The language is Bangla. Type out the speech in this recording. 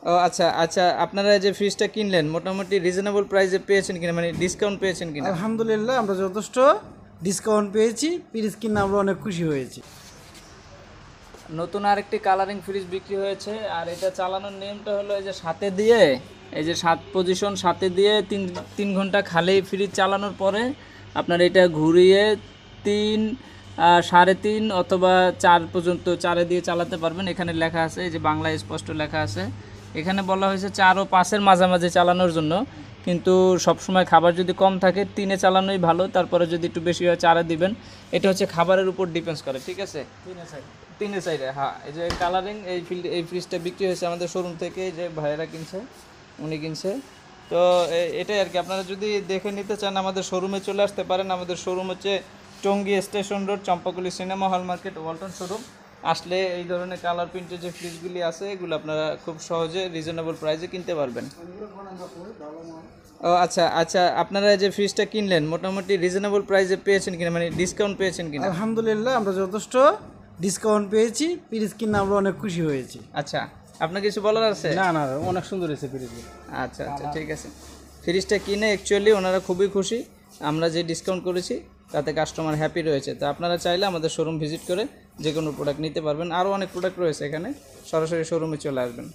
ও আচ্ছা আচ্ছা, আপনারা যে ফ্রিজটা কিনলেন মোটামুটি রিজনেবল প্রাইসে পেয়েছেন কিনা, মানে ডিসকাউন্ট পেয়েছেন কিনা? আলহামদুলিল্লাহ আমরা যথেষ্ট ডিসকাউন্ট পেয়েছি, ফ্রিজ কিনে আমরা অনেক খুশি হয়েছি। নতুন আরেকটি কালারিং ফ্রিজ বিক্রি হয়েছে, আর এটা চালানোর নিয়মটা হলো এই যে সাথে দিয়ে, এই যে 7 পজিশন সাথে দিয়ে 3 ঘন্টা খালি ফ্রিজ চালানোর পরে আপনার এটা ঘুরিয়ে 3, 3.5 অথবা 4 পর্যন্ত 4-এ দিয়ে চালাতে পারবেন। এখানে লেখা আছে, এই যে বাংলায় স্পষ্ট লেখা আছে। এখানে বলা হয়েছে 4 ও 5-এর মাঝামাঝি চালানোর জন্য, কিন্তু সবসময় খাবার যদি কম থাকে 3-এ চালানোই ভালো, তারপরে যদি একটু বেশি হয় 4-এ দিবেন। এটা হচ্ছে খাবারের উপর ডিপেন্ডস করে, ঠিক আছে? 3-এ সাইডে, হ্যাঁ। এই যে কালারিং এই ফ্রিজটা বিক্রি হয়েছে আমাদের শোরুম থেকে, এই যে ভাইয়েরা কিনছে, উনি কিনছে। তো এটাই আর কি, আপনারা যদি দেখে নিতে চান আমাদের শোরুমে চলে আসতে পারেন। আমাদের শোরুম হচ্ছে Tongi station road, Champakali cinema hall market, Walton showroom. আসলে এই ধরনের কালার প্রিন্টের যে ফ্রিজগুলি আছে এগুলো আপনারা খুব সহজে রিজনেবল প্রাইসে কিনতে পারবেন। ও আচ্ছা আচ্ছা, আপনারা যে ফ্রিজটা কিনলেন মোটামুটি রিজনেবল প্রাইসে পেয়েছেন কিনা, মানে ডিসকাউন্ট পেয়েছেন কিনা? আলহামদুলিল্লাহ আমরা যথেষ্ট ডিসকাউন্ট পেয়েছি, ফ্রিজ কিনে আমরা অনেক খুশি হয়েছি। আচ্ছা, আপনার কিছু বলার আছে? না না, অনেক সুন্দর হয়েছে ফ্রিজ। আচ্ছা আচ্ছা, ঠিক আছে। ফ্রিজটা কিনে অ্যাকচুয়ালি ওনারা খুবই খুশি, আমরা যে ডিসকাউন্ট করেছি তাতে কাস্টমার হ্যাপি রয়েছে। তো আপনারা চাইলে আমাদের শোরুম ভিজিট করে যে কোনো প্রোডাক্ট নিতে পারবেন। আরও অনেক প্রোডাক্ট রয়েছে এখানে, সরাসরি শোরুমে চলে আসবেন।